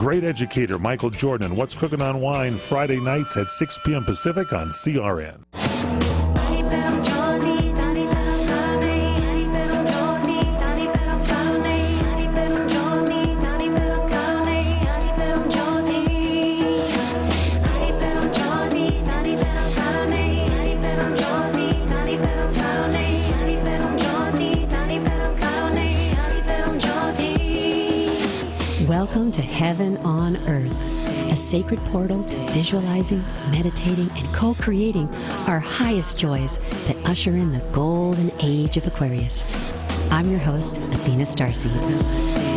Great educator Michael Jordan, What's Cooking on Wine, Friday nights at 6 p.m. Pacific on CRN. Welcome to Heaven on Earth, a sacred portal to visualizing, meditating, and co-creating our highest joys that usher in the Golden Age of Aquarius. I'm your host, Athena Starseed.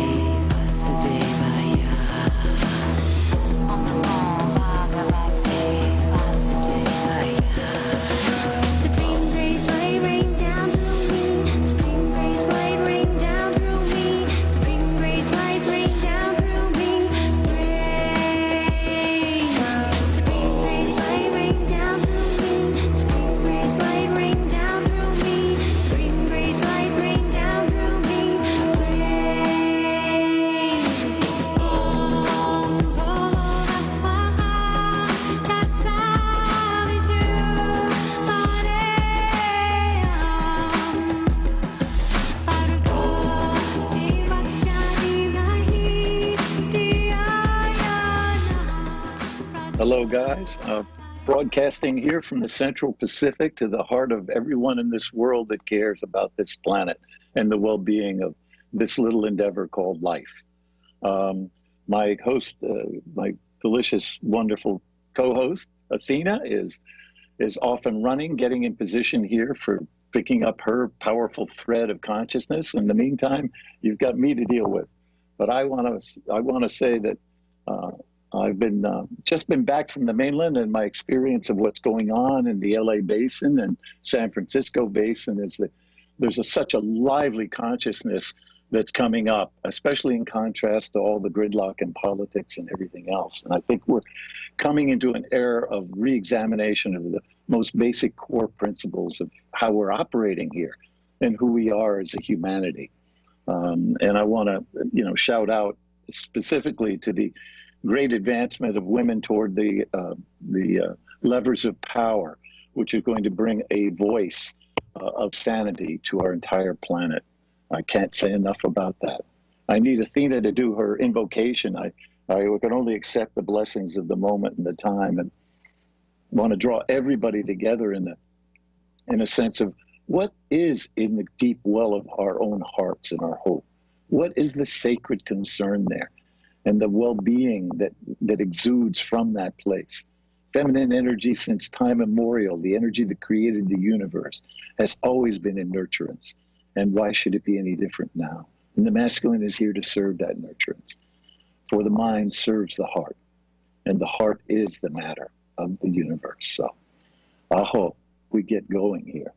Hello, guys. Broadcasting here from the Central Pacific to the heart of everyone in this world that cares about this planet and the well-being of this little endeavor called life. My host, my delicious, wonderful co-host, Athena, is off and running, getting in position here for picking up her powerful thread of consciousness. In the meantime, you've got me to deal with. But I want to say that I've just been back from the mainland, and my experience of what's going on in the LA basin and San Francisco basin is that there's such a lively consciousness that's coming up, especially in contrast to all the gridlock in politics and everything else. And I think we're coming into an era of reexamination of the most basic core principles of how we're operating here and who we are as a humanity. And I want to, shout out specifically to the great advancement of women toward the levers of power, which is going to bring a voice of sanity to our entire planet. I can't say enough about that. I need Athena to do her invocation. I can only accept the blessings of the moment and the time, and want to draw everybody together in a sense of what is in the deep well of our own hearts and our hope. What is the sacred concern there? And the well-being that exudes from that place. Feminine energy since time immemorial, the energy that created the universe, has always been in nurturance. And why should it be any different now? And the masculine is here to serve that nurturance. For the mind serves the heart, and the heart is the matter of the universe. So I hope we get going here.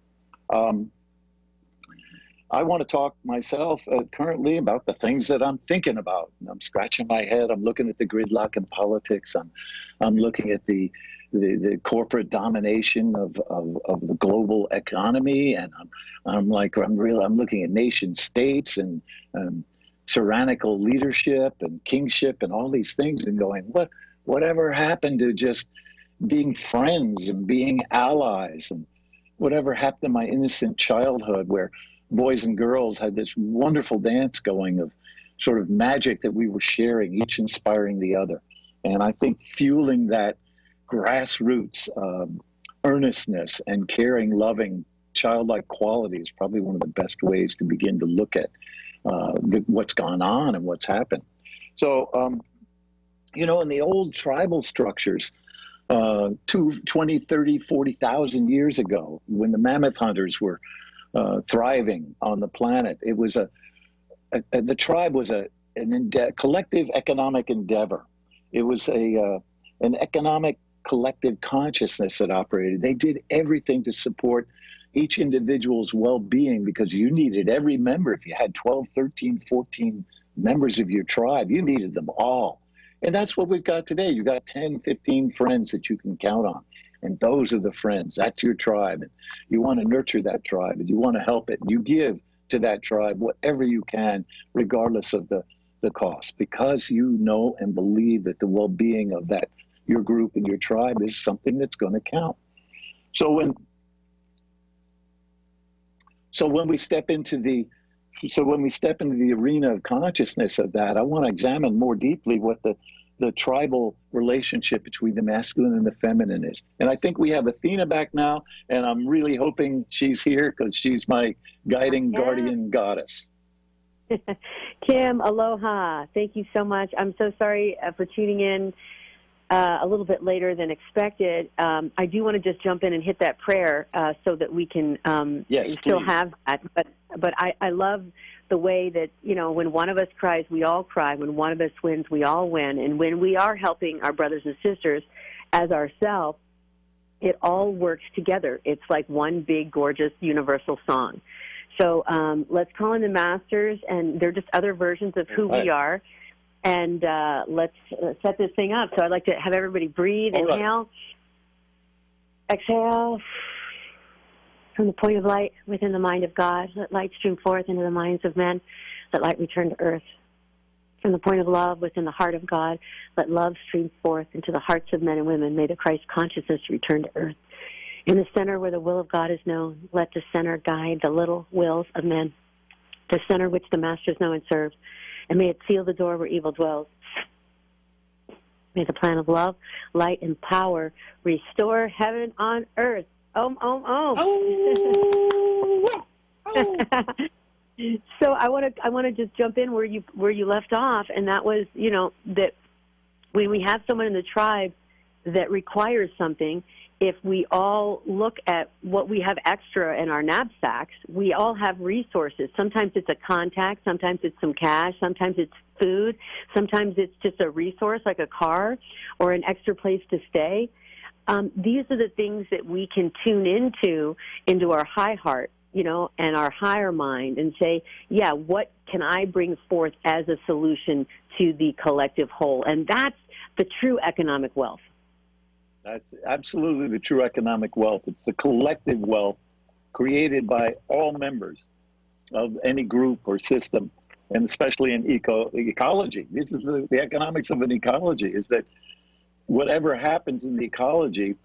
I want to talk myself currently about the things that I'm thinking about. And I'm scratching my head. I'm looking at the gridlock in politics. I'm looking at the corporate domination of the global economy, and I'm looking at nation states and tyrannical leadership and kingship and all these things, and going, whatever happened to just being friends and being allies, and whatever happened to my innocent childhood where boys and girls had this wonderful dance going of sort of magic that we were sharing, each inspiring the other. And I think fueling that grassroots earnestness and caring, loving, childlike quality is probably one of the best ways to begin to look at what's gone on and what's happened. So, in the old tribal structures, 20, 30, 40,000 years ago, when the mammoth hunters were thriving on the planet, it was the tribe was a collective economic endeavor. It was an economic collective consciousness that operated. They did everything to support each individual's well-being, because you needed every member. If you had 12, 13, 14 members of your tribe, you needed them all. And that's what we've got today. You've got 10, 15 friends that you can count on. And those are the friends. That's your tribe. And you want to nurture that tribe, and you want to help it. And you give to that tribe whatever you can, regardless of the the cost, because you know and believe that the well-being of that your group and your tribe is something that's going to count. So when we step into the arena of consciousness of that, I want to examine more deeply what the tribal relationship between the masculine and the feminine is. And I think we have Athena back now, and I'm really hoping she's here because she's my guiding guardian goddess. Kim, aloha. Thank you so much. I'm so sorry for tuning in a little bit later than expected. I do want to just jump in and hit that prayer so that we can still have that. But I love the way that, you know, when one of us cries, we all cry. When one of us wins, we all win. And when we are helping our brothers and sisters as ourselves, it all works together. It's like one big, gorgeous, universal song. So let's call in the masters, and they're just other versions of who we are. And let's set this thing up. So I'd like to have everybody breathe, inhale, exhale. From the point of light within the mind of God, let light stream forth into the minds of men. Let light return to earth. From the point of love within the heart of God, let love stream forth into the hearts of men and women. May the Christ consciousness return to earth. In the center where the will of God is known, let the center guide the little wills of men. The center which the masters know and serve. And may it seal the door where evil dwells. May the plan of love, light, and power restore heaven on earth. Om, om, om. So I want to just jump in where you left off, and that was, you know, that when we have someone in the tribe that requires something, if we all look at what we have extra in our knapsacks, we all have resources. Sometimes it's a contact, sometimes it's some cash, sometimes it's food, sometimes it's just a resource like a car or an extra place to stay. These are the things that we can tune into our high heart, you know, and our higher mind, and say, yeah, what can I bring forth as a solution to the collective whole? And that's the true economic wealth. That's absolutely the true economic wealth. It's the collective wealth created by all members of any group or system, and especially in ecology. This is the economics of an ecology, is that whatever happens in the ecology,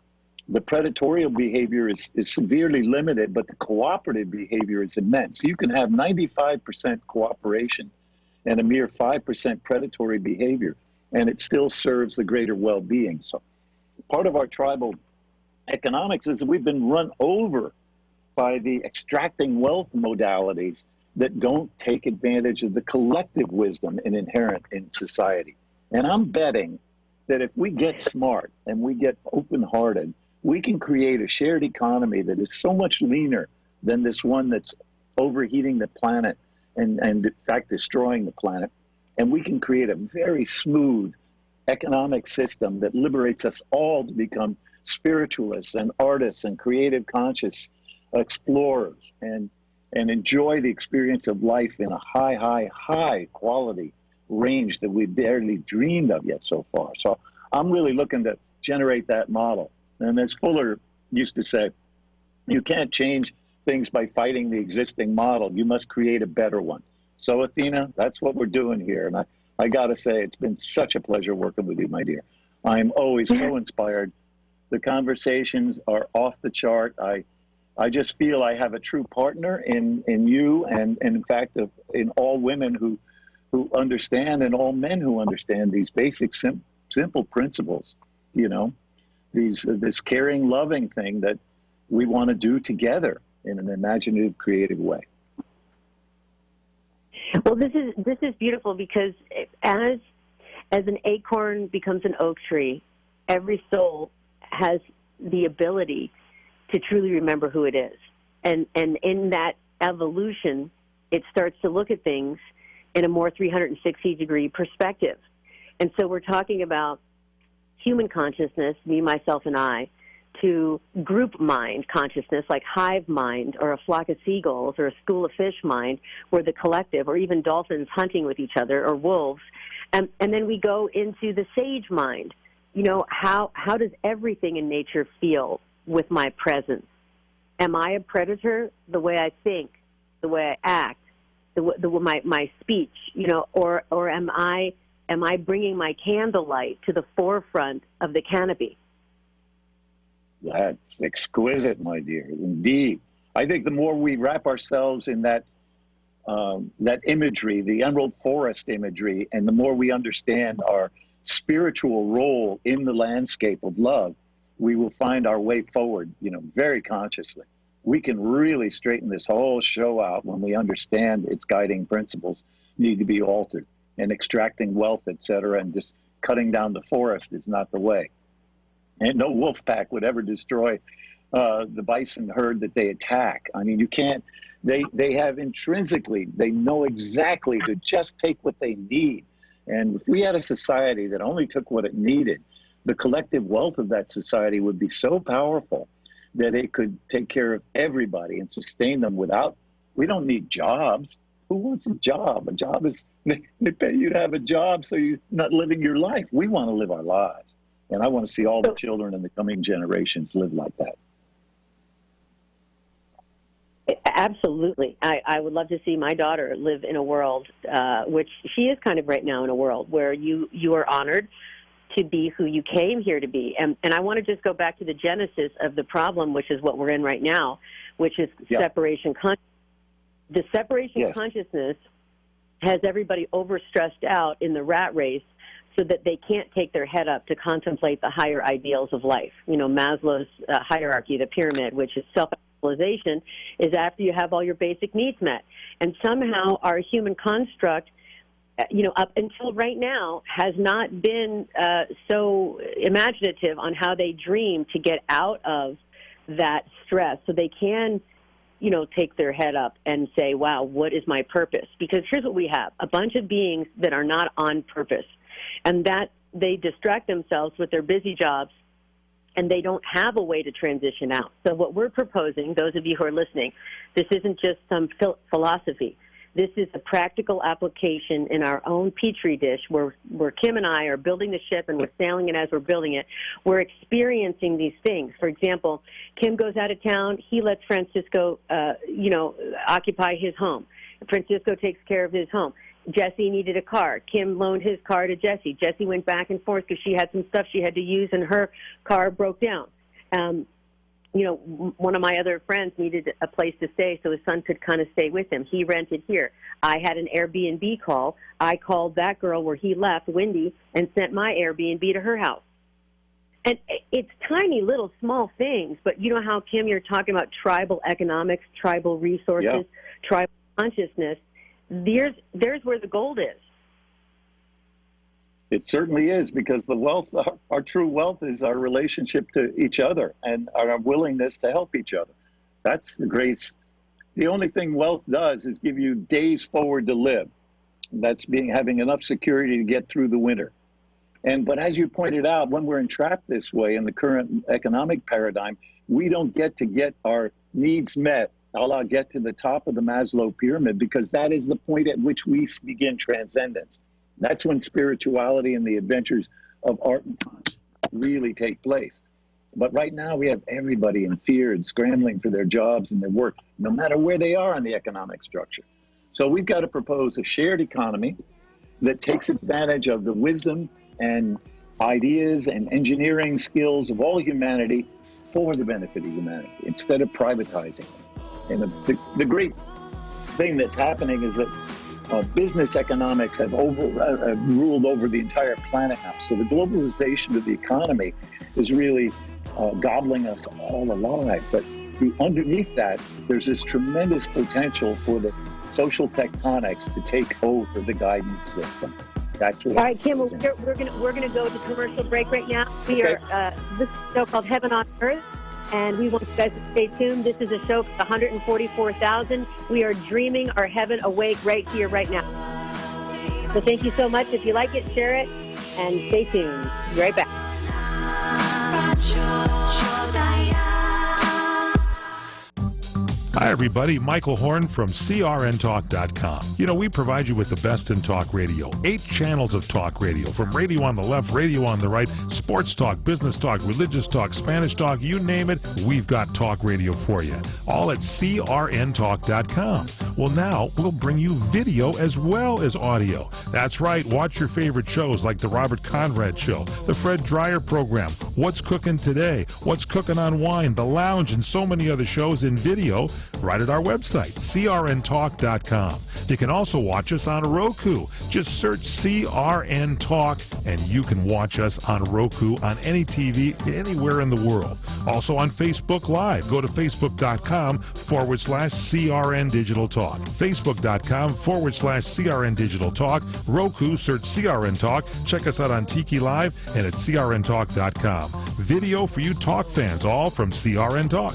the predatory behavior is severely limited, but the cooperative behavior is immense. You can have 95% cooperation and a mere 5% predatory behavior, and it still serves the greater well-being. So part of our tribal economics is that we've been run over by the extracting wealth modalities that don't take advantage of the collective wisdom inherent in society. And I'm betting that if we get smart and we get open-hearted, we can create a shared economy that is so much leaner than this one that's overheating the planet and in fact destroying the planet. And we can create a very smooth economic system that liberates us all to become spiritualists and artists and creative conscious explorers and enjoy the experience of life in a high quality range that we barely dreamed of yet so far. So I'm really looking to generate that model. And as Fuller used to say, you can't change things by fighting the existing model. You must create a better one. So Athena, that's what we're doing here. And I got to say, it's been such a pleasure working with you, my dear. I'm always so inspired. The conversations are off the chart. I just feel I have a true partner in you and in fact in all women who understand and all men who understand these basic simple principles, you know, this caring, loving thing that we want to do together in an imaginative, creative way. Well, this is beautiful, because as an acorn becomes an oak tree, every soul has the ability to truly remember who it is. And in that evolution, it starts to look at things in a more 360-degree perspective. And so we're talking about human consciousness, me, myself, and I, to group mind consciousness, like hive mind or a flock of seagulls or a school of fish mind, where the collective, or even dolphins hunting with each other, or wolves. And then we go into the sage mind. You know, how does everything in nature feel with my presence? Am I a predator? The way I think, the way I act, my speech, or am I bringing my candlelight to the forefront of the canopy? That's exquisite, my dear. Indeed. I think the more we wrap ourselves in that imagery, the emerald forest imagery, and the more we understand our spiritual role in the landscape of love, we will find our way forward, very consciously. We can really straighten this whole show out when we understand its guiding principles need to be altered, and extracting wealth, et cetera, and just cutting down the forest is not the way. And no wolf pack would ever destroy the bison herd that they attack. I mean, you can't, they have intrinsically, they know exactly to just take what they need. And if we had a society that only took what it needed, the collective wealth of that society would be so powerful that it could take care of everybody and sustain them we don't need jobs. Who wants a job? A job is, they pay you to have a job so you're not living your life. We want to live our lives. And I want to see all the children in the coming generations live like that. Absolutely. I would love to see my daughter live in a world, which she is kind of right now in a world, where you are honored to be who you came here to be. And I want to just go back to the genesis of the problem, which is what we're in right now, which is separation consciousness. The separation consciousness has everybody overstressed out in the rat race so that they can't take their head up to contemplate the higher ideals of life. Maslow's hierarchy, the pyramid, which is self-actualization, is after you have all your basic needs met. And somehow our human construct, up until right now, has not been so imaginative on how they dream to get out of that stress so they can take their head up and say, wow, what is my purpose? Because here's what we have, a bunch of beings that are not on purpose, and that they distract themselves with their busy jobs, and they don't have a way to transition out. So what we're proposing, those of you who are listening, this isn't just some philosophy. This is a practical application in our own petri dish where Kim and I are building the ship and we're sailing it as we're building it. We're experiencing these things. For example, Kim goes out of town. He lets Francisco, occupy his home. Francisco takes care of his home. Jesse needed a car. Kim loaned his car to Jesse. Jesse went back and forth because she had some stuff she had to use and her car broke down. One of my other friends needed a place to stay so his son could kind of stay with him. He rented here. I had an Airbnb call. I called that girl where he left, Wendy, and sent my Airbnb to her house. And it's tiny little small things, but you know how, Kim, you're talking about tribal economics, tribal resources, tribal consciousness. There's where the gold is. It certainly is, because the wealth, our true wealth, is our relationship to each other and our willingness to help each other. That's the grace. The only thing wealth does is give you days forward to live. That's having enough security to get through the winter. But as you pointed out, when we're entrapped this way in the current economic paradigm, we don't get our needs met. I'll get to the top of the Maslow pyramid, because that is the point at which we begin transcendence. That's when spirituality and the adventures of art and science really take place. But right now we have everybody in fear and scrambling for their jobs and their work, no matter where they are in the economic structure. So we've got to propose a shared economy that takes advantage of the wisdom and ideas and engineering skills of all humanity for the benefit of humanity, instead of privatizing it. And the great thing that's happening is that business economics have ruled over the entire planet now. So the globalization of the economy is really gobbling us all alive. But underneath that, there's this tremendous potential for the social tectonics to take over the guidance system. That's what. All right, Kim, we're gonna go to commercial break right now. We are this is a show called Heaven on Earth, and we want you guys to stay tuned. This is a show for 144,000. We are dreaming our heaven awake right here, right now. So thank you so much. If you like it, share it, and stay tuned. Be right back. Hi, everybody. Michael Horn from crntalk.com. You know, we provide you with the best in talk radio. 8 channels of talk radio, from radio on the left, radio on the right, sports talk, business talk, religious talk, Spanish talk, you name it, we've got talk radio for you. All at crntalk.com. Well, now we'll bring you video as well as audio. That's right. Watch your favorite shows like The Robert Conrad Show, The Fred Dreyer Program, What's Cooking Today, What's Cooking on Wine, The Lounge, and so many other shows in video right at our website, crntalk.com. You can also watch us on Roku. Just search CRN Talk, and you can watch us on Roku on any TV anywhere in the world. Also on Facebook Live. Go to facebook.com/CRN Digital Talk. Facebook.com/CRN Digital Talk. Roku, search CRN Talk. Check us out on Tiki Live and at crntalk.com. Video for you talk fans, all from CRN Talk.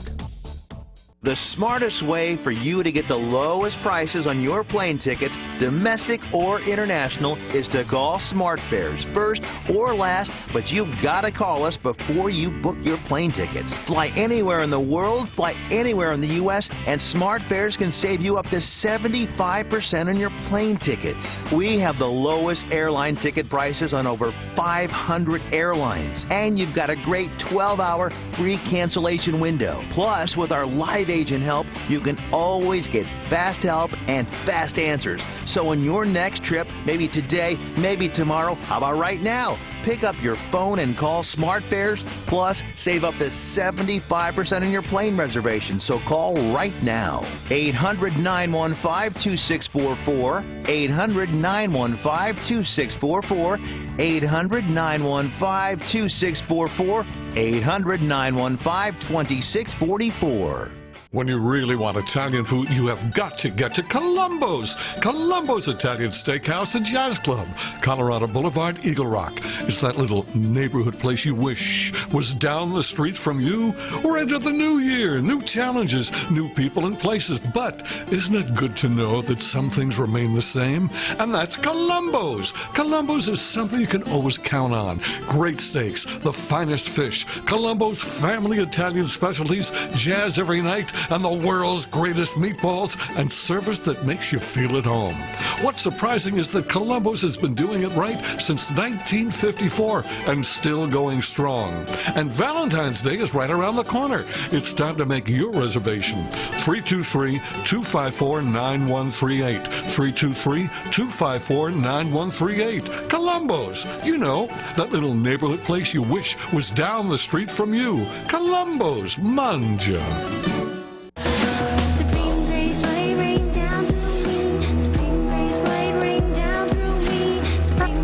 The smartest way for you to get the lowest prices on your plane tickets, domestic or international, is to call SmartFares first or last, but you've got to call us before you book your plane tickets. Fly anywhere in the world, fly anywhere in the U.S., and SmartFares can save you up to 75% on your plane tickets. We have the lowest airline ticket prices on over 500 airlines, and you've got a great 12-hour free cancellation window. Plus, with our live agent help, you can always get fast help and fast answers. So on your next trip, maybe today, maybe tomorrow, how about right now? Pick up your phone and call SmartFares, plus save up to 75% on your plane reservation. So call right now. 800-915-2644, 800-915-2644, 800-915-2644, 800-915-2644. When you really want Italian food, you have got to get to Columbo's. Columbo's Italian Steakhouse and Jazz Club, Colorado Boulevard, Eagle Rock. It's that little neighborhood place you wish was down the street from you. We're into the new year, new challenges, new people and places. But isn't it good to know that some things remain the same? And that's Columbo's. Columbo's is something you can always count on. Great steaks, the finest fish, Columbo's family Italian specialties, jazz every night, and the world's greatest meatballs, and service that makes you feel at home. What's surprising is that Columbo's has been doing it right since 1954 and still going strong. And Valentine's Day is right around the corner. It's time to make your reservation. 323-254-9138. 323-254-9138. Columbo's. You know, that little neighborhood place you wish was down the street from you. Columbo's. Manja.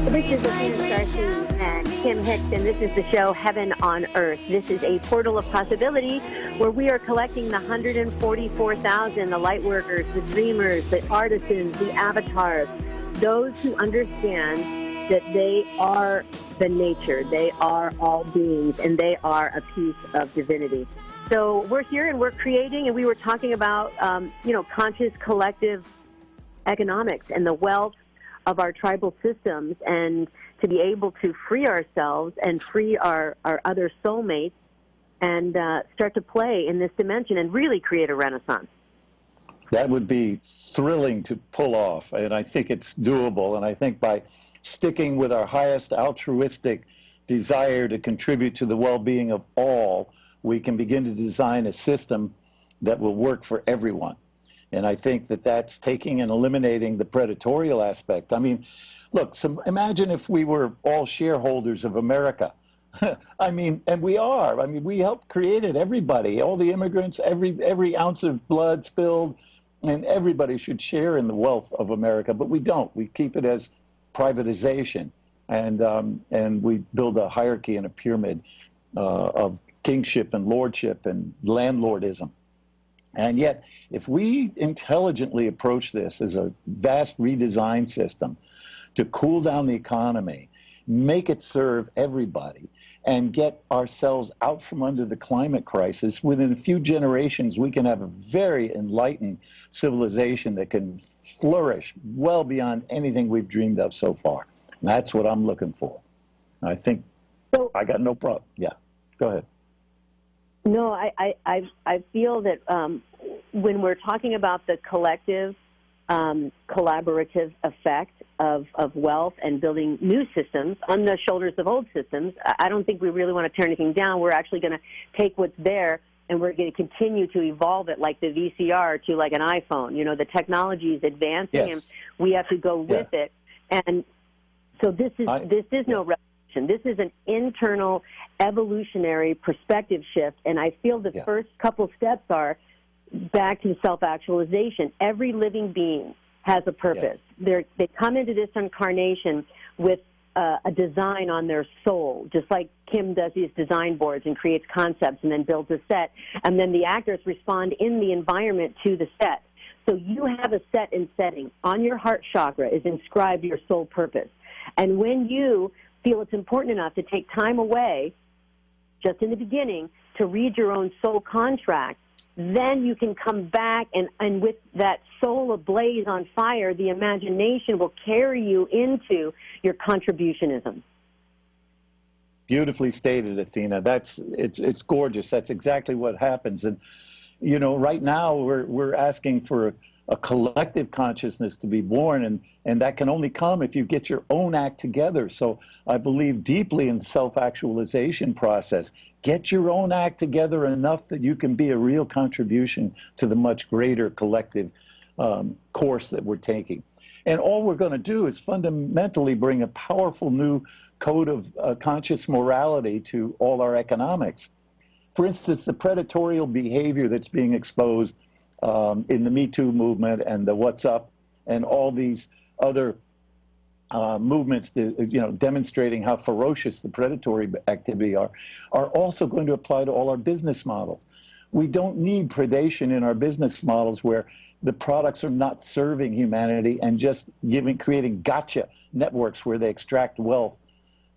This is Athena Starseed and Kim Hix, and this is the show Heaven on Earth. This is a portal of possibility where we are collecting the 144,000, the light workers, the dreamers, the artisans, the avatars, those who understand that they are the nature, they are all beings, and they are a piece of divinity. So we're here and we're creating, and we were talking about, conscious collective economics and the wealth of our tribal systems, and to be able to free ourselves and free our other soulmates and start to play in this dimension and really create a renaissance. That would be thrilling to pull off, and I think it's doable. And I think by sticking with our highest altruistic desire to contribute to the well-being of all, we can begin to design a system that will work for everyone. And I think that that's taking and eliminating the predatorial aspect. I mean, look, imagine if we were all shareholders of America. I mean, and we are. I mean, we helped create it, everybody, all the immigrants, every ounce of blood spilled, and everybody should share in the wealth of America. But we don't. We keep it as privatization, and we build a hierarchy and a pyramid of kingship and lordship and landlordism. And yet, if we intelligently approach this as a vast redesign system to cool down the economy, make it serve everybody, and get ourselves out from under the climate crisis, within a few generations, we can have a very enlightened civilization that can flourish well beyond anything we've dreamed of so far. And that's what I'm looking for. I think I got no problem. Yeah, go ahead. No, I feel that when we're talking about the collective, collaborative effect of wealth and building new systems on the shoulders of old systems, I don't think we really want to tear anything down. We're actually going to take what's there and we're going to continue to evolve it like the VCR to like an iPhone. You know, the technology is advancing and we have to go with it. And so this is no revolution. This is an internal evolutionary perspective shift. And I feel the first couple steps are back to self-actualization. Every living being has a purpose. They come into this incarnation with a design on their soul, just like Kim does these design boards and creates concepts and then builds a set. And then the actors respond in the environment to the set. So you have a set and setting. On your heart chakra is inscribed your soul purpose. And when you feel it's important enough to take time away, just in the beginning, to read your own soul contract, then you can come back and with that soul ablaze on fire, the imagination will carry you into your contributionism. Beautifully stated, Athena. It's gorgeous. That's exactly what happens. And you know, right now we're asking for a collective consciousness to be born, and that can only come if you get your own act together. So I believe deeply in the self-actualization process. Get your own act together enough that you can be a real contribution to the much greater collective course that we're taking. And all we're going to do is fundamentally bring a powerful new code of conscious morality to all our economics. For instance, the predatory behavior that's being exposed in the Me Too movement and the What's Up and all these other movements, demonstrating how ferocious the predatory activity are also going to apply to all our business models. We don't need predation in our business models where the products are not serving humanity and just creating gotcha networks where they extract wealth.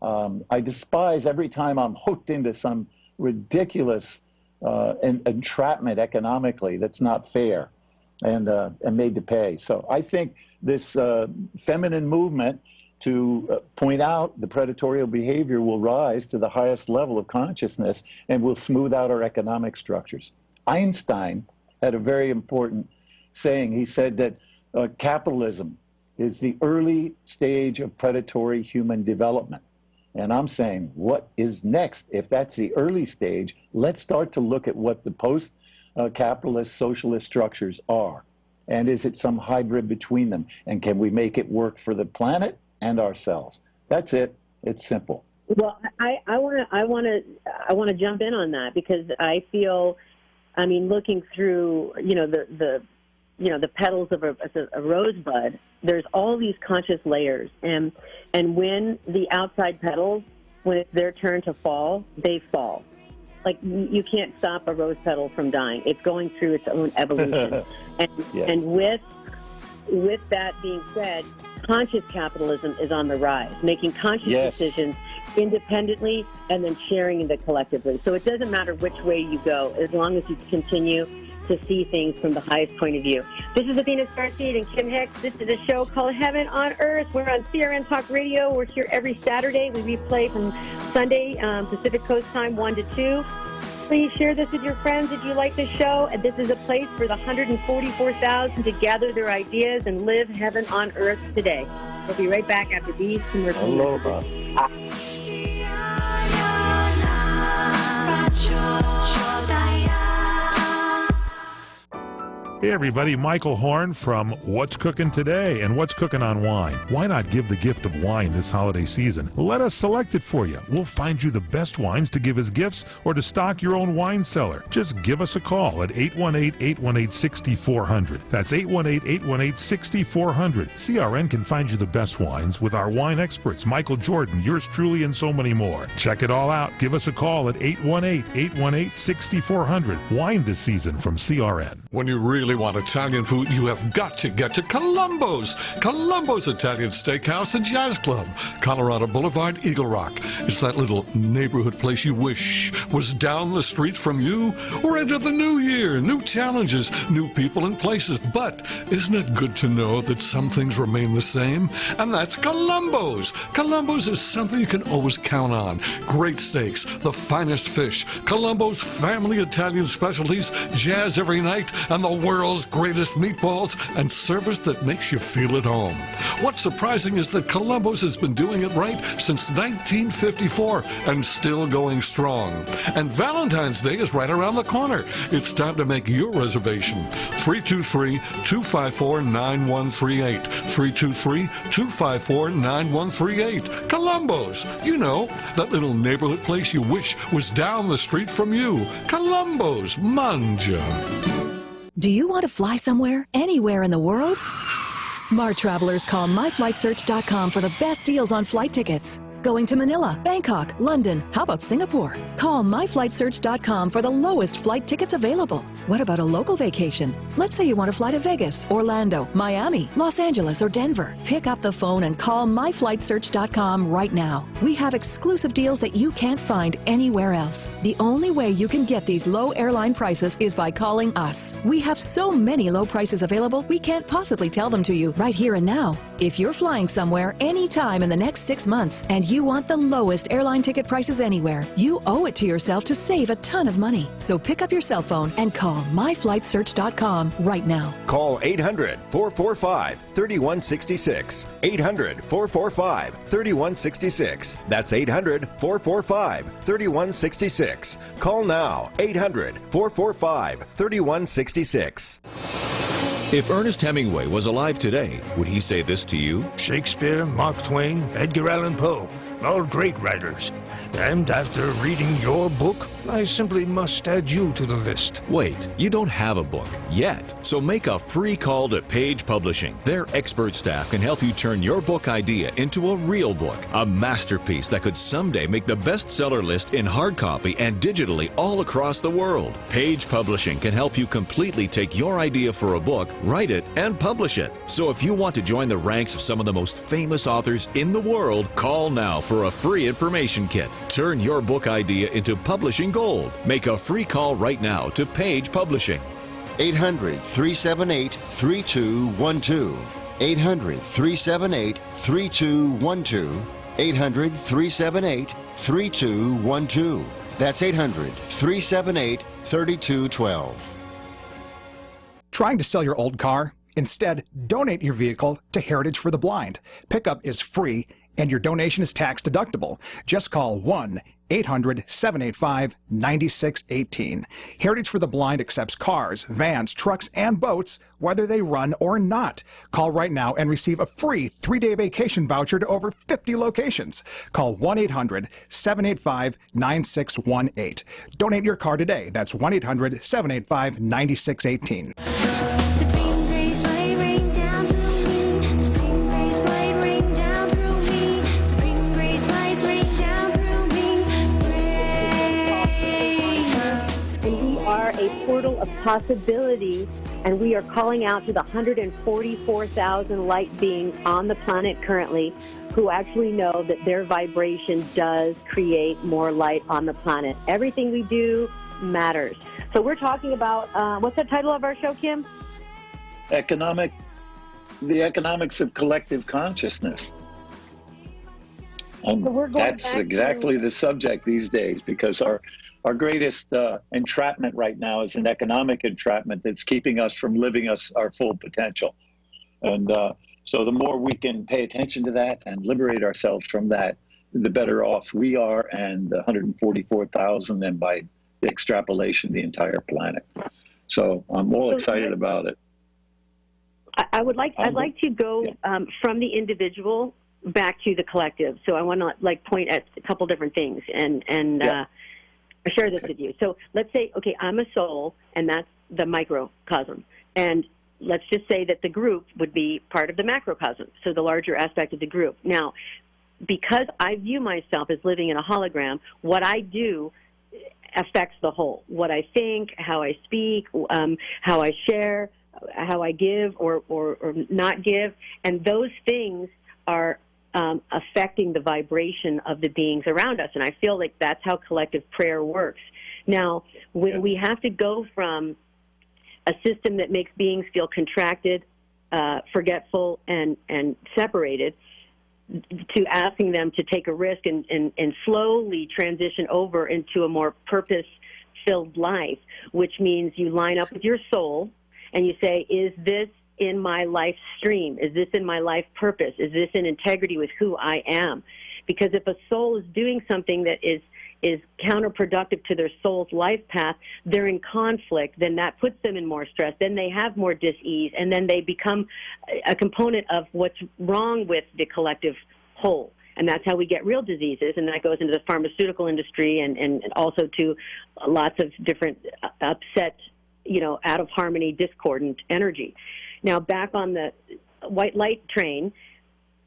I despise every time I'm hooked into some ridiculous entrapment economically that's not fair and made to pay. So I think this feminine movement to point out the predatory behavior will rise to the highest level of consciousness and will smooth out our economic structures. Einstein had a very important saying. He said that capitalism is the early stage of predatory human development. And I'm saying, what is next? If that's the early stage, let's start to look at what the post-capitalist socialist structures are. And is it some hybrid between them? And can we make it work for the planet and ourselves? That's it. It's simple. Well, I want to jump in on that because I feel, I mean, looking through, the petals of a rosebud, there's all these conscious layers. And when the outside petals, when it's their turn to fall, they fall. Like, you can't stop a rose petal from dying. It's going through its own evolution. And with that being said, conscious capitalism is on the rise, making conscious decisions independently and then sharing them collectively. So it doesn't matter which way you go, as long as you continue to see things from the highest point of view. This is Athena Starseed and Kim Hix. This is a show called Heaven on Earth. We're on CRN Talk Radio. We're here every Saturday. We replay from Sunday, Pacific Coast time, 1 to 2. Please share this with your friends if you like the show. And this is a place for the 144,000 to gather their ideas and live heaven on earth today. We'll be right back after these commercials. Aloha. Hey everybody, Michael Horn from What's Cooking Today and What's Cooking on Wine. Why not give the gift of wine this holiday season? Let us select it for you. We'll find you the best wines to give as gifts or to stock your own wine cellar. Just give us a call at 818-818-6400. That's 818-818-6400. CRN can find you the best wines with our wine experts, Michael Jordan, yours truly, and so many more. Check it all out. Give us a call at 818-818-6400. Wine this season from CRN. When you really really want Italian food, you have got to get to Columbo's. Columbo's Italian Steakhouse and Jazz Club, Colorado Boulevard, Eagle Rock. It's that little neighborhood place you wish was down the street from you. We're into the new year, new challenges, new people and places. But isn't it good to know that some things remain the same? And that's Columbo's. Columbo's is something you can always count on. Great steaks, the finest fish, Columbo's family Italian specialties, jazz every night, and the world's greatest meatballs, and service that makes you feel at home. What's surprising is that Columbo's has been doing it right since 1954 and still going strong. And Valentine's Day is right around the corner. It's time to make your reservation. 323-254-9138. 323-254-9138. Columbo's. You know, that little neighborhood place you wish was down the street from you. Columbo's. Manja. Do you want to fly somewhere, anywhere in the world? Smart travelers call myflightsearch.com for the best deals on flight tickets. Going to Manila, Bangkok, London, how about Singapore? Call myflightsearch.com for the lowest flight tickets available. What about a local vacation? Let's say you want to fly to Vegas, Orlando, Miami, Los Angeles, or Denver. Pick up the phone and call myflightsearch.com right now. We have exclusive deals that you can't find anywhere else. The only way you can get these low airline prices is by calling us. We have so many low prices available, we can't possibly tell them to you right here and now. If you're flying somewhere anytime in the next 6 months and you want the lowest airline ticket prices anywhere, you owe it to yourself to save a ton of money. So pick up your cell phone and call myflightsearch.com right now. Call 800-445-3166. 800-445-3166. That's 800-445-3166. Call now. 800-445-3166. If Ernest Hemingway was alive today, would he say this to you? Shakespeare, Mark Twain, Edgar Allan Poe, all great writers. And after reading your book, I simply must add you to the list. Wait, you don't have a book yet. So make a free call to Page Publishing. Their expert staff can help you turn your book idea into a real book, a masterpiece that could someday make the bestseller list in hard copy and digitally all across the world. Page Publishing can help you completely take your idea for a book, write it, and publish it. So if you want to join the ranks of some of the most famous authors in the world, call now for a free information kit. Turn your book idea into publishing gold. Make a free call right now to Page Publishing. 800-378-3212. 800-378-3212. 800-378-3212. That's 800-378-3212. Trying to sell your old car? Instead, donate your vehicle to Heritage for the Blind. Pickup is free and your donation is tax deductible. Just call 1-800-785-9618. Heritage for the Blind accepts cars, vans, trucks, and boats, whether they run or not. Call right now and receive a free 3-day vacation voucher to over 50 locations. Call 1-800-785-9618. Donate your car today. That's 1-800-785-9618. A portal of possibility, and we are calling out to the 144,000 light beings on the planet currently who actually know that their vibration does create more light on the planet. Everything we do matters. So we're talking about, what's the title of our show, Kim? The economics of collective consciousness. So that's exactly the subject these days, because our greatest entrapment right now is an economic entrapment that's keeping us from living our full potential. And so the more we can pay attention to that and liberate ourselves from that, the better off we are, and the 144,000, and by extrapolation, the entire planet. So I'm all excited about it. I'd like to go from the individual back to the collective. So I want to point at a couple different things and share this with you. So let's say, okay, I'm a soul, and that's the microcosm. And let's just say that the group would be part of the macrocosm, so the larger aspect of the group. Now, because I view myself as living in a hologram, what I do affects the whole. What I think, how I speak, how I share, how I give or not give, and those things are affecting the vibration of the beings around us. And I feel like that's how collective prayer works. Now, when we have to go from a system that makes beings feel contracted, forgetful, and separated, to asking them to take a risk and slowly transition over into a more purpose-filled life, which means you line up with your soul and you say, is this in my life stream? Is this in my life purpose? Is this in integrity with who I am? Because if a soul is doing something that is counterproductive to their soul's life path, they're in conflict, then that puts them in more stress, then they have more dis-ease, and then they become a component of what's wrong with the collective whole. And that's how we get real diseases, and that goes into the pharmaceutical industry and also to lots of different upset, out of harmony, discordant energy. Now, back on the white light train,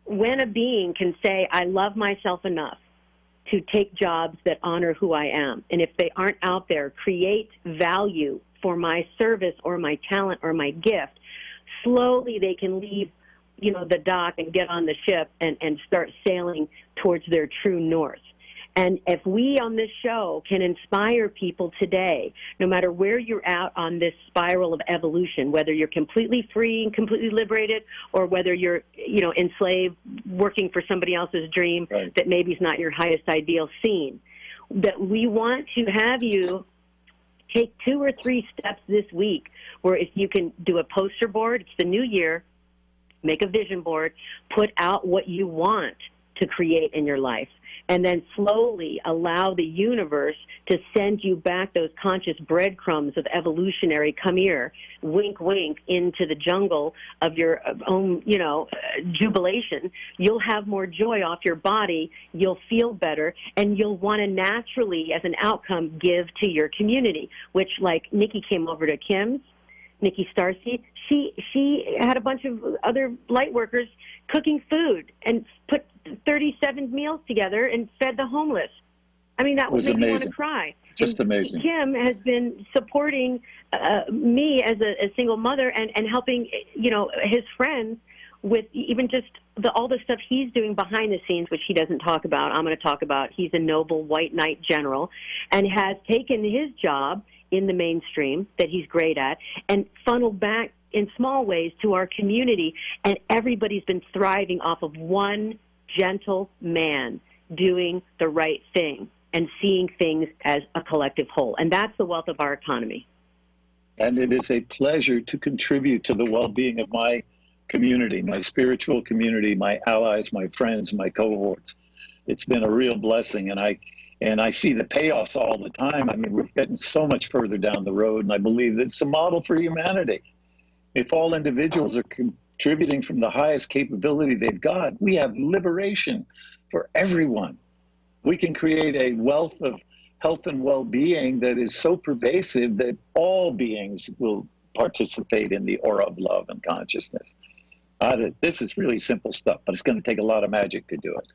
when a being can say, I love myself enough to take jobs that honor who I am, and if they aren't out there, create value for my service or my talent or my gift, slowly they can leave, the dock and get on the ship and start sailing towards their true north. And if we on this show can inspire people today, no matter where you're at on this spiral of evolution, whether you're completely free and completely liberated, or whether you're, enslaved, working for somebody else's dream that maybe is not your highest ideal scene, that we want to have you take 2 or 3 steps this week where if you can do a poster board, it's the new year, make a vision board, put out what you want to create in your life, and then slowly allow the universe to send you back those conscious breadcrumbs of evolutionary, come here, wink, wink, into the jungle of your own, jubilation. You'll have more joy off your body, you'll feel better, and you'll want to naturally, as an outcome, give to your community, which, like Nikki came over to Kim's, Nikki StarSeed, she had a bunch of other light workers cooking food and put 37 meals together and fed the homeless. I mean, that would make me want to cry. Just amazing. Kim has been supporting me as a single mother and helping, his friends with even just all the stuff he's doing behind the scenes, which he doesn't talk about. I'm going to talk about. He's a noble white knight general and has taken his job in the mainstream that he's great at and funneled back in small ways to our community, and everybody's been thriving off of one gentle man doing the right thing and seeing things as a collective whole. And that's the wealth of our economy. And it is a pleasure to contribute to the well-being of my community, my spiritual community, my allies, my friends, my cohorts. It's been a real blessing, and I see the payoffs all the time. I mean, we're getting so much further down the road, and I believe that it's a model for humanity. If all individuals are contributing from the highest capability they've got, we have liberation for everyone. We can create a wealth of health and well-being that is so pervasive that all beings will participate in the aura of love and consciousness. This is really simple stuff, but it's going to take a lot of magic to do it.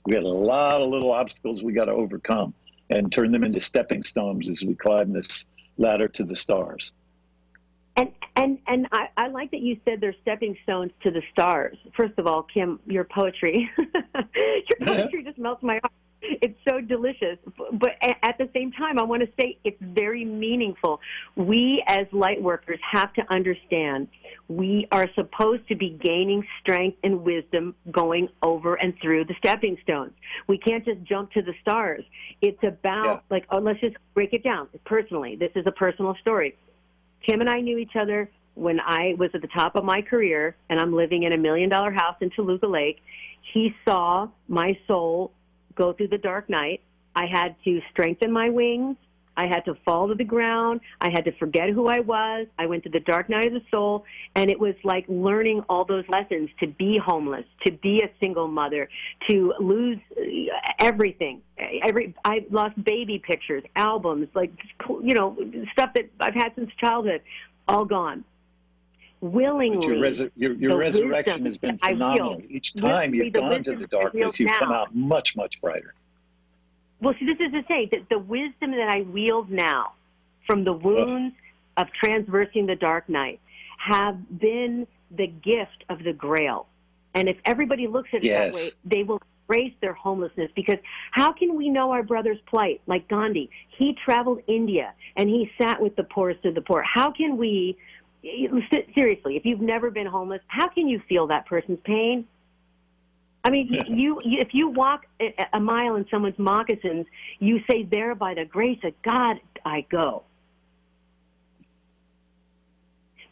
We got a lot of little obstacles we got to overcome and turn them into stepping stones as we climb this ladder to the stars. And I like that you said they're stepping stones to the stars. First of all, Kim, your poetry, just melts my heart. It's so delicious. But at the same time, I want to say it's very meaningful. We as light workers have to understand we are supposed to be gaining strength and wisdom going over and through the stepping stones. We can't just jump to the stars. It's about, let's just break it down. Personally, this is a personal story. Kim and I knew each other when I was at the top of my career, and I'm living in $1 million house in Toluca Lake. He saw my soul go through the dark night. I had to strengthen my wings. I had to fall to the ground. I had to forget who I was. I went to the dark night of the soul, and it was like learning all those lessons, to be homeless, to be a single mother, to lose everything. I lost baby pictures, albums, stuff that I've had since childhood, all gone. Willingly. But your resurrection has been phenomenal. Each time you've gone to the darkness, you've come out much, much brighter. Well, see, this is to say that the wisdom that I wield now from the wounds of transversing the dark night have been the gift of the Grail. And if everybody looks at it that way, they will embrace their homelessness, because how can we know our brother's plight? Like Gandhi, he traveled India and he sat with the poorest of the poor. How can we, seriously, if you've never been homeless, how can you feel that person's pain? I mean, if you walk a mile in someone's moccasins, you say, there by the grace of God I go.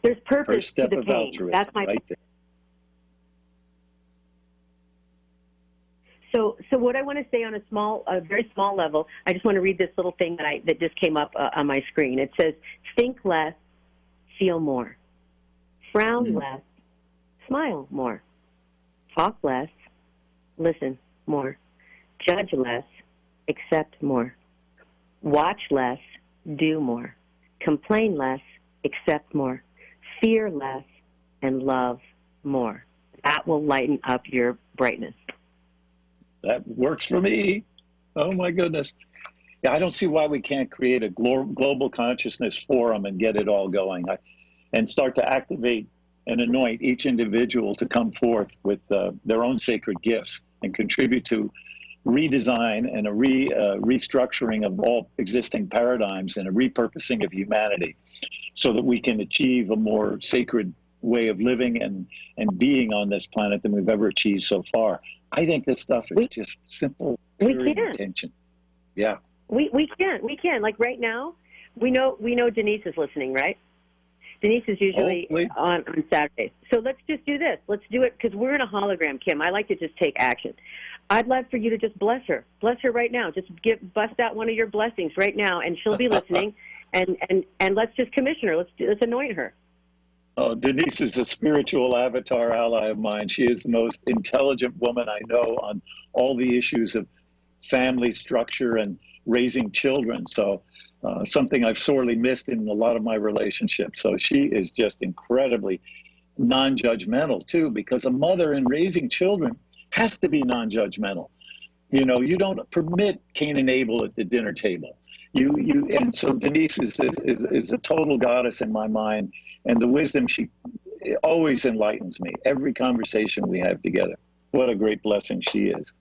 There's purpose First step to the of pain. altruism, That's my right there. So what I want to say on a very small level, I just want to read this little thing that just came up on my screen. It says, think less, feel more. Frown less, smile more. Talk less, listen more. Judge less, accept more. Watch less, do more. Complain less, accept more. Fear less, and love more. That will lighten up your brightness. That works for me. Oh, my goodness. Yeah, I don't see why we can't create a global consciousness forum and get it all going and start to activate and anoint each individual to come forth with their own sacred gifts and contribute to redesign and a restructuring of all existing paradigms and a repurposing of humanity so that we can achieve a more sacred way of living and being on this planet than we've ever achieved so far. I think this stuff is just simple, pure intention. Yeah. We can. Like right now, we know Denise is listening, right? Denise is usually on Saturdays. So let's just do this. Let's do it because we're in a hologram, Kim. I like to just take action. I'd love for you to just bless her. Bless her right now. Just bust out one of your blessings right now, and she'll be listening. And let's just commission her. Let's anoint her. Oh, Denise is a spiritual avatar ally of mine. She is the most intelligent woman I know on all the issues of family structure and raising children. So something I've sorely missed in a lot of my relationships. So she is just incredibly non-judgmental too, because a mother in raising children has to be non-judgmental. You know, you don't permit Cain and Abel at the dinner table. And so Denise is a total goddess in my mind, and the wisdom she always enlightens me. Every conversation we have together. What a great blessing she is.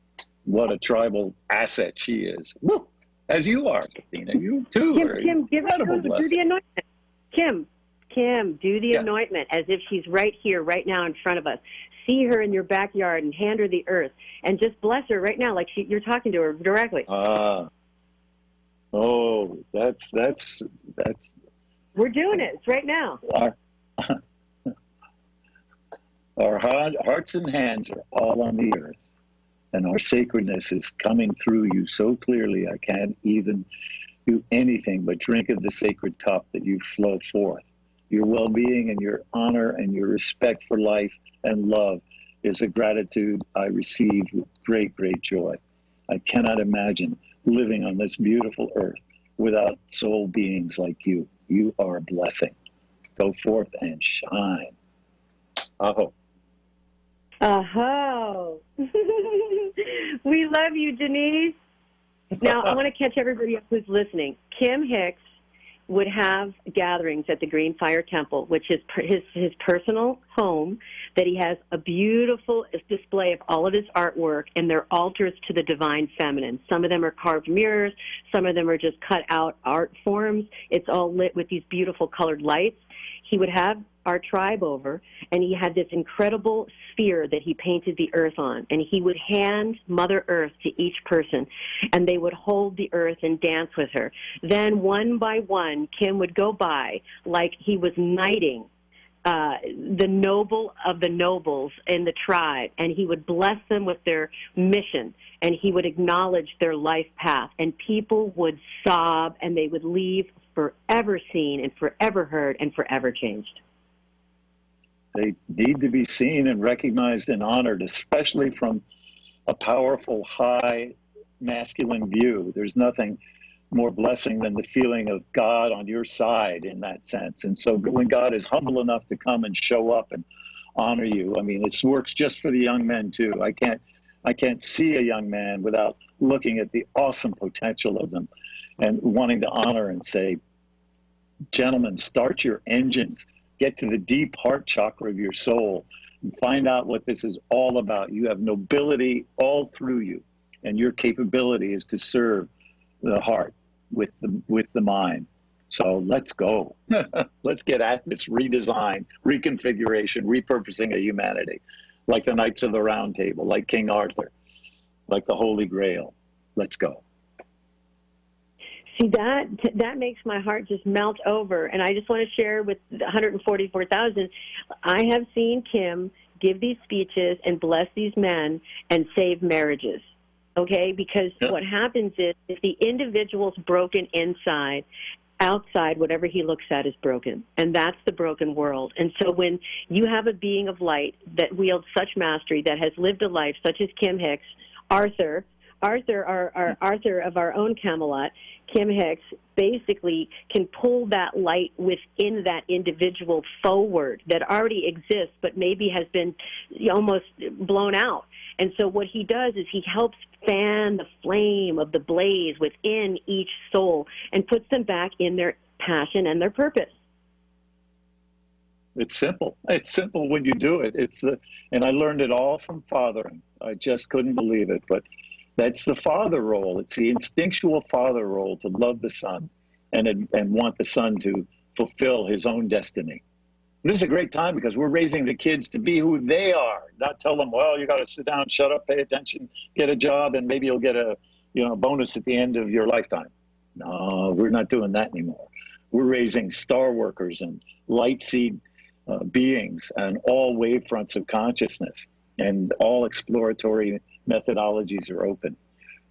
What a tribal asset she is. Woo! As you are, Athena. You too are Kim, give her do the anointment. Kim, do the anointment as if she's right here, right now in front of us. See her in your backyard and hand her the earth, and just bless her right now, like you're talking to her directly. Oh, that's. We're doing it. It's right now. Our hearts and hands are all on the earth, and our sacredness is coming through you so clearly I can't even do anything but drink of the sacred cup that you flow forth. Your well-being and your honor and your respect for life and love is a gratitude I receive with great, great joy. I cannot imagine living on this beautiful earth without soul beings like you. You are a blessing. Go forth and shine. Aho. Aho. We love you, Denise. Now, I want to catch everybody up who's listening. Kim Hix would have gatherings at the Green Fire Temple, which is his personal home, that he has a beautiful display of all of his artwork, and they're altars to the divine feminine. Some of them are carved mirrors. Some of them are just cut out art forms. It's all lit with these beautiful colored lights. He would have our tribe over, and he had this incredible sphere that he painted the earth on, and he would hand Mother Earth to each person, and they would hold the earth and dance with her. Then one by one, Kim would go by like he was knighting the noble of the nobles in the tribe, and he would bless them with their mission, and he would acknowledge their life path, and people would sob, and they would leave forever seen and forever heard and forever changed. They need to be seen and recognized and honored, especially from a powerful, high, masculine view. There's nothing more blessing than the feeling of God on your side in that sense. And so when God is humble enough to come and show up and honor you, I mean, it works just for the young men too. I can't see a young man without looking at the awesome potential of them and wanting to honor and say, gentlemen, start your engines. get to the deep heart chakra of your soul, and find out what this is all about. You have nobility all through you, and your capability is to serve the heart with the mind. So let's go. Let's get at this redesign, reconfiguration, repurposing of humanity, like the Knights of the Round Table, like King Arthur, like the Holy Grail. Let's go. See, that makes my heart just melt over. And I just want to share with the 144,000, I have seen Kim give these speeches and bless these men and save marriages. Okay? Because what happens is if the individual's broken inside, outside, whatever he looks at is broken. And that's the broken world. And so when you have a being of light that wields such mastery, that has lived a life such as Kim Hix, Arthur, our Arthur of our own Camelot, Kim Hix, basically can pull that light within that individual forward that already exists but maybe has been almost blown out. And so what he does is he helps fan the flame of the blaze within each soul and puts them back in their passion and their purpose. It's simple. It's simple when you do it. And I learned it all from fathering. I just couldn't believe it. But that's the father role. It's the instinctual father role to love the son and want the son to fulfill his own destiny. This is a great time because we're raising the kids to be who they are, not tell them, well, you got to sit down, shut up, pay attention, get a job, and maybe you'll get a bonus at the end of your lifetime. No, we're not doing that anymore. We're raising star workers and light seed beings and all wavefronts of consciousness, and all exploratory methodologies are open.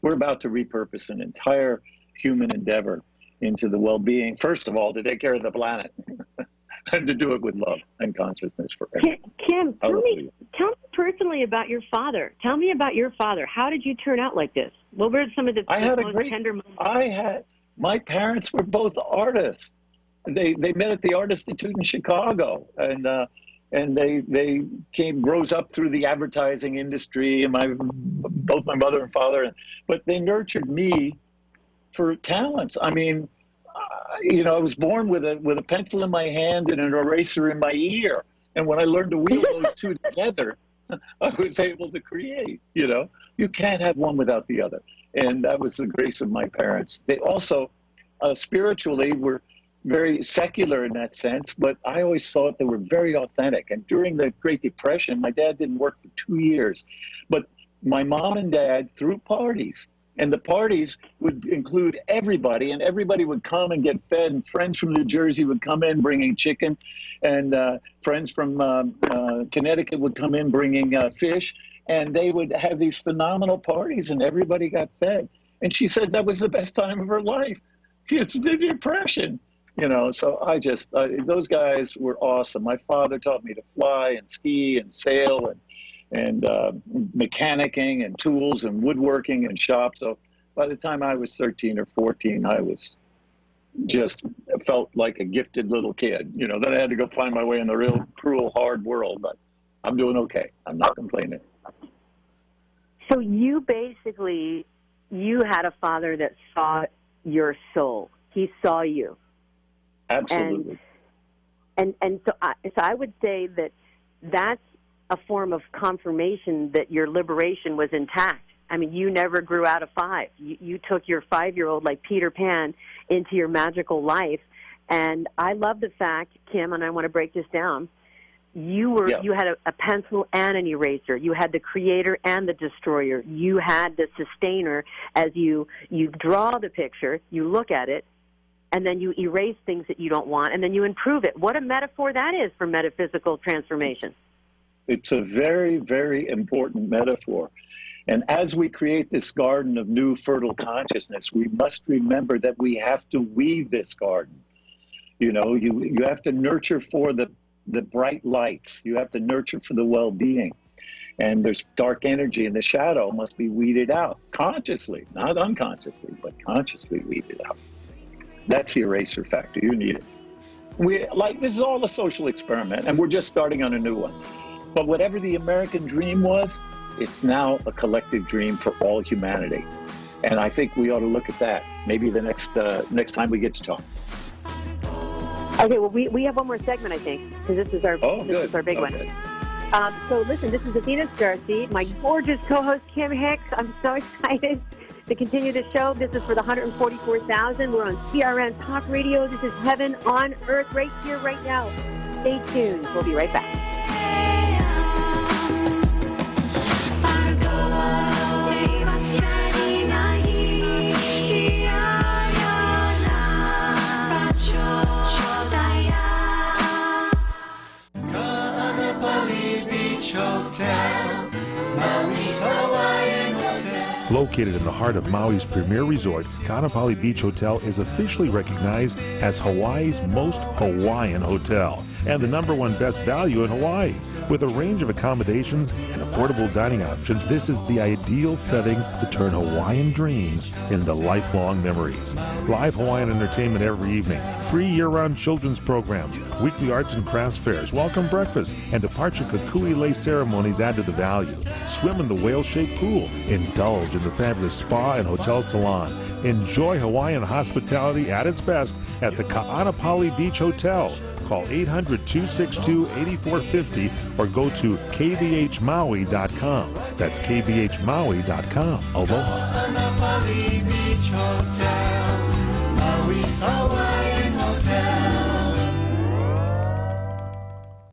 We're about to repurpose an entire human endeavor into the well-being, first of all, to take care of the planet and to do it with love and consciousness for everyone. Kim, tell me personally about your father. Tell me about your father. How did you turn out like this? What were some of the most tender moments? My parents were both artists. They met at the Art Institute in Chicago, and they rose up through the advertising industry, and both my mother and father, but they nurtured me for talents. I mean, I was born with a pencil in my hand and an eraser in my ear, and when I learned to wheel those two together, I was able to create. You can't have one without the other, and that was the grace of my parents. They also spiritually were very secular in that sense, but I always thought they were very authentic. And during the Great Depression, my dad didn't work for 2 years, but my mom and dad threw parties, and the parties would include everybody, and everybody would come and get fed, and friends from New Jersey would come in bringing chicken, and friends from Connecticut would come in bringing fish, and they would have these phenomenal parties, and everybody got fed. And she said that was the best time of her life. It's the Depression. So those guys were awesome. My father taught me to fly and ski and sail and mechanicking and tools and woodworking and shop. So by the time I was 13 or 14, I was felt like a gifted little kid. Then I had to go find my way in the real cruel, hard world, but I'm doing okay. I'm not complaining. So you had a father that saw your soul. He saw you. Absolutely. And so I would say that's a form of confirmation that your liberation was intact. I mean, you never grew out of 5. You took your 5-year-old like Peter Pan into your magical life. And I love the fact, Kim, and I want to break this down, you had a pencil and an eraser. You had the creator and the destroyer. You had the sustainer. As you draw the picture, you look at it, and then you erase things that you don't want, and then you improve it. What a metaphor that is for metaphysical transformation. It's a very, very important metaphor. And as we create this garden of new fertile consciousness, we must remember that we have to weave this garden. You have to nurture for the bright lights. You have to nurture for the well-being. And there's dark energy, and the shadow must be weeded out consciously, not unconsciously, but consciously weeded out. That's the eraser factor. You need it. This is all a social experiment, and we're just starting on a new one. But whatever the American dream was, it's now a collective dream for all humanity. And I think we ought to look at that maybe the next time we get to talk. Okay, well, we have one more segment, I think, because this is our big one. So listen, this is Athena Starseed, my gorgeous co-host Kim Hix. I'm so excited to continue the show. This is for the 144,000. We're on CRN Talk Radio. This is Heaven on Earth right here, right now. Stay tuned. We'll be right back. Located in the heart of Maui's premier resort, Kaanapali Beach Hotel is officially recognized as Hawaii's most Hawaiian hotel and the #1 best value in Hawaii. With a range of accommodations and affordable dining options, this is the ideal setting to turn Hawaiian dreams into lifelong memories. Live Hawaiian entertainment every evening, free year-round children's programs, weekly arts and crafts fairs, welcome breakfast, and departure kukui lei ceremonies add to the value. Swim in the whale-shaped pool, indulge in the fabulous spa and hotel salon. Enjoy Hawaiian hospitality at its best at the Kaanapali Beach Hotel. Call 800-262-8450 or go to kbhmaui.com. That's kbhmaui.com. Aloha. Kaanapali Beach Hotel, Maui's Hawaiian Hotel.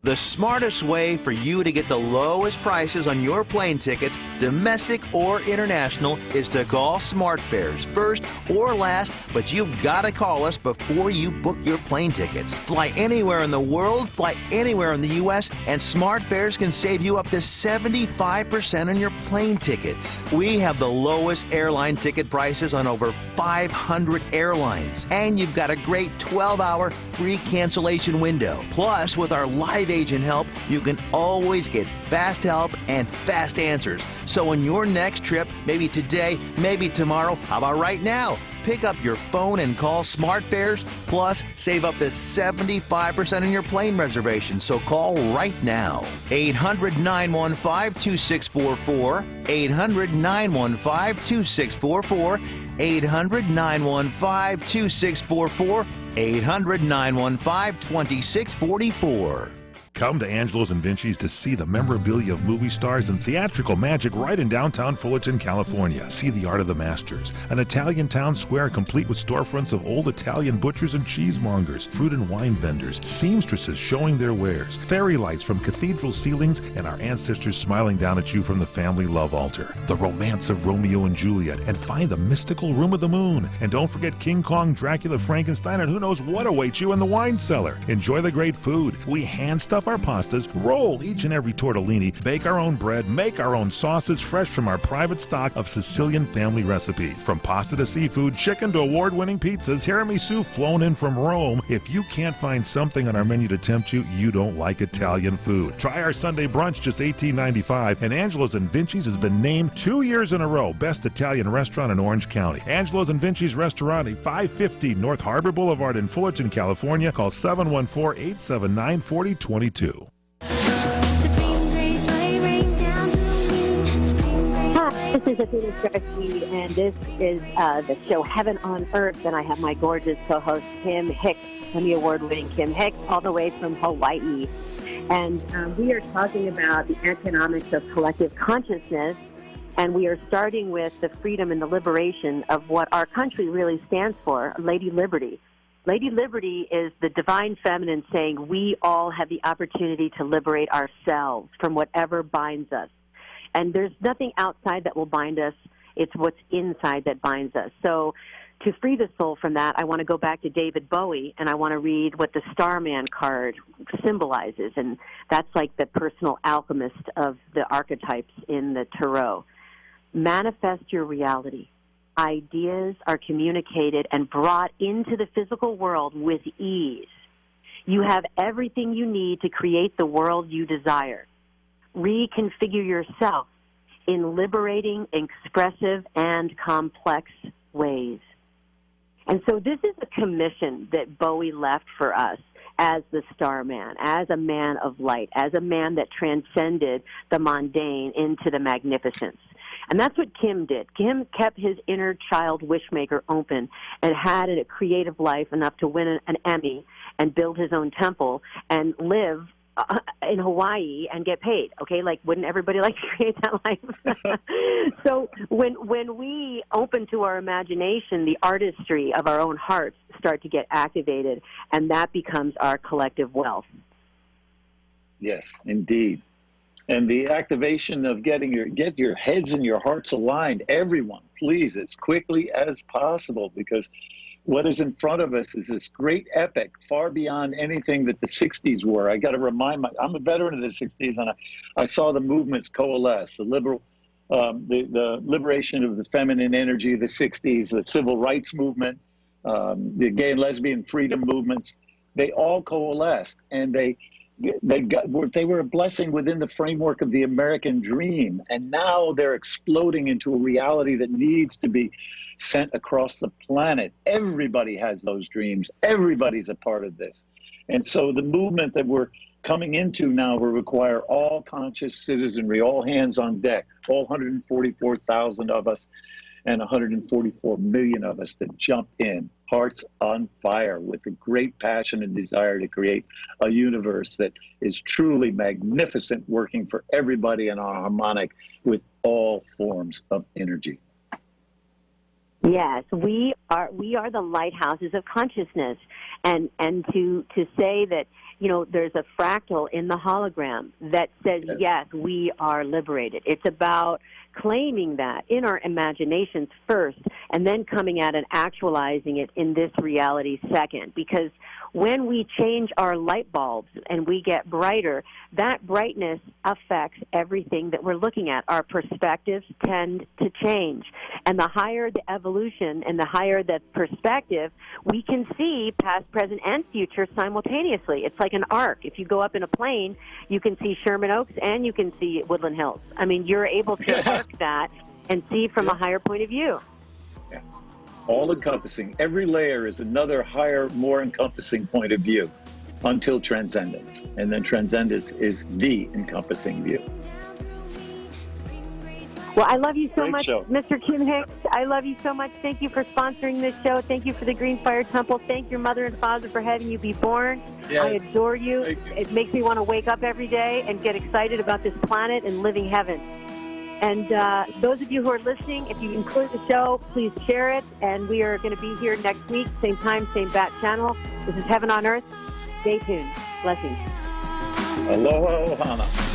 The smartest way for you to get the lowest prices on your plane tickets, domestic or international, is to call SmartFares first or last, but you've got to call us before you book your plane tickets. Fly anywhere in the world, fly anywhere in the U.S., and SmartFares can save you up to 75% on your plane tickets. We have the lowest airline ticket prices on over 500 airlines, and you've got a great 12-hour free cancellation window. Plus, with our live agent help, you can always get fast help and fast answers. So on your next trip, maybe today, maybe tomorrow, how about right now? Pick up your phone and call SmartFares, plus save up to 75% on your plane reservation. So call right now. 800-915-2644, 800-915-2644, 800-915-2644, 800-915-2644. Come to Angelo's and Vinci's to see the memorabilia of movie stars and theatrical magic right in downtown Fullerton, California. See the art of the masters, an Italian town square complete with storefronts of old Italian butchers and cheesemongers, fruit and wine vendors, seamstresses showing their wares, fairy lights from cathedral ceilings, and our ancestors smiling down at you from the family love altar. The romance of Romeo and Juliet, and find the mystical room of the moon. And don't forget King Kong, Dracula, Frankenstein, and who knows what awaits you in the wine cellar. Enjoy the great food. We hand stuff our pastas, roll each and every tortellini, bake our own bread, make our own sauces fresh from our private stock of Sicilian family recipes. From pasta to seafood, chicken to award-winning pizzas, tiramisu flown in from Rome. If you can't find something on our menu to tempt you, you don't like Italian food. Try our Sunday brunch, just $18.95, and Angelo's and Vinci's has been named 2 years in a row Best Italian Restaurant in Orange County. Angelo's and Vinci's Restaurant at 550 North Harbor Boulevard in Fullerton, California. Call 714-879-4022. Hi, this is Athena Starseed, and this is the show Heaven on Earth, and I have my gorgeous co-host Kim Hix, Emmy Award-winning Kim Hix, all the way from Hawaii. And we are talking about the economics of collective consciousness, and we are starting with the freedom and the liberation of what our country really stands for, Lady Liberty. Lady Liberty is the divine feminine saying we all have the opportunity to liberate ourselves from whatever binds us. And there's nothing outside that will bind us. It's what's inside that binds us. So to free the soul from that, I want to go back to David Bowie, and I want to read what the Starman card symbolizes. And that's like the personal alchemist of the archetypes in the tarot. Manifest your reality. Ideas are communicated and brought into the physical world with ease. You have everything you need to create the world you desire. Reconfigure yourself in liberating, expressive, and complex ways. And so this is a commission that Bowie left for us as the Starman, as a man of light, as a man that transcended the mundane into the magnificence. And that's what Kim did. Kim kept his inner child wishmaker open and had a creative life enough to win an Emmy and build his own temple and live in Hawaii and get paid, okay? Like, wouldn't everybody like to create that life? So when we open to our imagination, the artistry of our own hearts start to get activated, and that becomes our collective wealth. Yes, indeed. And the activation of get your heads and your hearts aligned, everyone, please, as quickly as possible, because what is in front of us is this great epic, far beyond anything that the 60s were. I got to remind I'm a veteran of the 60s, and I saw the movements coalesce, the liberation of the feminine energy of the 60s, the civil rights movement, the gay and lesbian freedom movements. They all coalesced, and they were a blessing within the framework of the American dream. And now they're exploding into a reality that needs to be sent across the planet. Everybody has those dreams. Everybody's a part of this. And so the movement that we're coming into now will require all conscious citizenry, all hands on deck, all 144,000 of us and 144 million of us to jump in, hearts on fire, with a great passion and desire to create a universe that is truly magnificent, working for everybody and on harmonic with all forms of energy. Yes, we are the lighthouses of consciousness, and to say that, you know, there's a fractal in the hologram that says, yes, we are liberated. It's about claiming that in our imaginations first, and then coming at and actualizing it in this reality second. Because when we change our light bulbs and we get brighter, that brightness affects everything that we're looking at. Our perspectives tend to change. And the higher the evolution and the higher the perspective, we can see past, present, and future simultaneously. It's like an arc. If you go up in a plane, you can see Sherman Oaks and you can see Woodland Hills. I mean, you're able to arc that and see from a higher point of view. All encompassing. Every layer is another higher, more encompassing point of view until transcendence. And then transcendence is the encompassing view. Well, I love you so Great much, show. Mr. Kim Hix. I love you so much. Thank you for sponsoring this show. Thank you for the Green Fire Temple. Thank your mother and father for having you be born. Yes. I adore you. Thank you. It makes me want to wake up every day and get excited about this planet and living heaven. And those of you who are listening, if you enjoyed the show, please share it. And we are going to be here next week, same time, same bat channel. This is Heaven on Earth. Stay tuned. Blessings. Aloha, ohana.